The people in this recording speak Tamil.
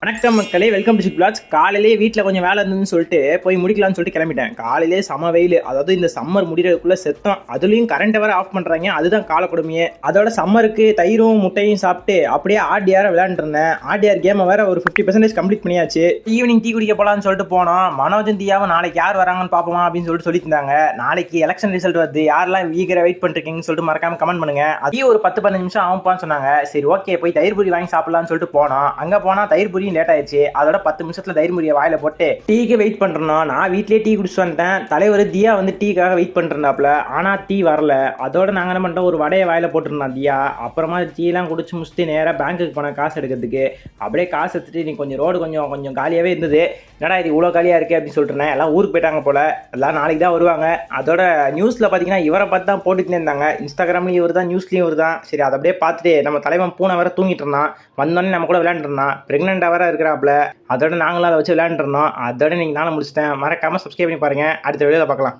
வணக்கம் மக்களே, வெல்கம் டு பிளாக்ஸ். காலையிலேயே வீட்டில் கொஞ்சம் வேலை இருந்ததுன்னு சொல்லிட்டு போய் முடிக்கலாம்னு சொல்லிட்டு கிளம்பிட்டேன். காலையிலே செம வெயில், அதாவது இந்த சம்மர் முடிகிறதுக்குள்ளே செத்தம். அதுலேயும் கரண்ட்டை வேறு ஆஃப் பண்ணுறாங்க, அதுதான் காலக்கொடுமையே. அதோட சம்மருக்கு தயிரும் முட்டையும் சாப்பிட்டு அப்படியே ஆர்டிஆர் விளையாண்டுருந்தேன். ஆர்டிஆர் கேமை வேறு ஒரு 50% கம்ப்ளீட் பண்ணியாச்சு. ஈவினிங் டீ குடிக்க போகலான்னு சொல்லிட்டு போனோம். மனோஜன் தீயாவும் நாளைக்கு யார் வராங்கன்னு பார்ப்போமா அப்படின்னு சொல்லிட்டு இருந்தாங்க. நாளைக்கு எலெக்ஷன் ரிசல்ட் வருது, யாரெல்லாம் ஈகரை வெயிட் பண்ணிருக்கீங்கன்னு சொல்லிட்டு மறக்காம கமெண்ட் பண்ணுங்க. அதையும் ஒரு 10-15 நிமிஷம் ஆகும்ப்பான்னு சொன்னாங்க. சரி ஓகே, போய் தயிர் பூரி வாங்கி சாப்பிடலாம்னு சொல்லிட்டு போனோம். அங்கே போனால் தயிர் பூரி லேட் ஆயிடுச்சு. அதோட 10 நிமிஷத்துல தயிர் முறிய வாயில போட்டு டீக்கு வெயிட் பண்றோம். நான் வீட்லயே டீ குடிச்சு வந்துட்டேன். தலைவர் தியா வந்து டீக்காக வெயிட் பண்ணிருந்தாப்ல, ஆனா டீ வரல. அதோட நாங்க என்ன பண்ணிட்டோம், ஒரு வடையை வாயில போட்டுருந்தோம் தியா. அப்புறமா டீ எல்லாம் குடிச்சு முடிச்சுட்டு நேராக பேங்க்குக்கு போனேன் காசு எடுக்கிறதுக்கு. அப்படியே காசு எடுத்துட்டு நீ கொஞ்சம் ரோடு கொஞ்சம் காலியாவே இருந்தது. என்னடா இது இவ்வளோ காலியா இருக்கு அப்படின்னு சொல்லிட்டு எல்லாம் ஊருக்கு போயிட்டாங்க போல, எல்லாம் நாளைக்கு தான் வருவாங்க. அதோட நியூஸ்ல பாத்தீங்கன்னா இவரை பார்த்து தான் போட்டுட்டு இருந்தாங்க. இன்ஸ்டாகிராம்லயும் இவர் தான், நியூஸ்லயும் இவர் தான். சரி அதை அப்படியே பார்த்துட்டு நம்ம தலைவன் பூனை வேற தூங்கிட்டு இருந்தான். வந்தோடனே நம்ம கூட விளையாண்டு இருந்தான். பிரெக்னெண்டா வேற இருக்கிறாப்ல. அதோட நாங்களும் அதை வச்சு விளையாண்டுருந்தோம். அதோட நீங்கள் நானும் முடிச்சிட்டேன். மறக்காமல் சப்ஸ்கிரைப் பண்ணி பாருங்கள். அடுத்த வீடியோவில் பார்க்கலாம்.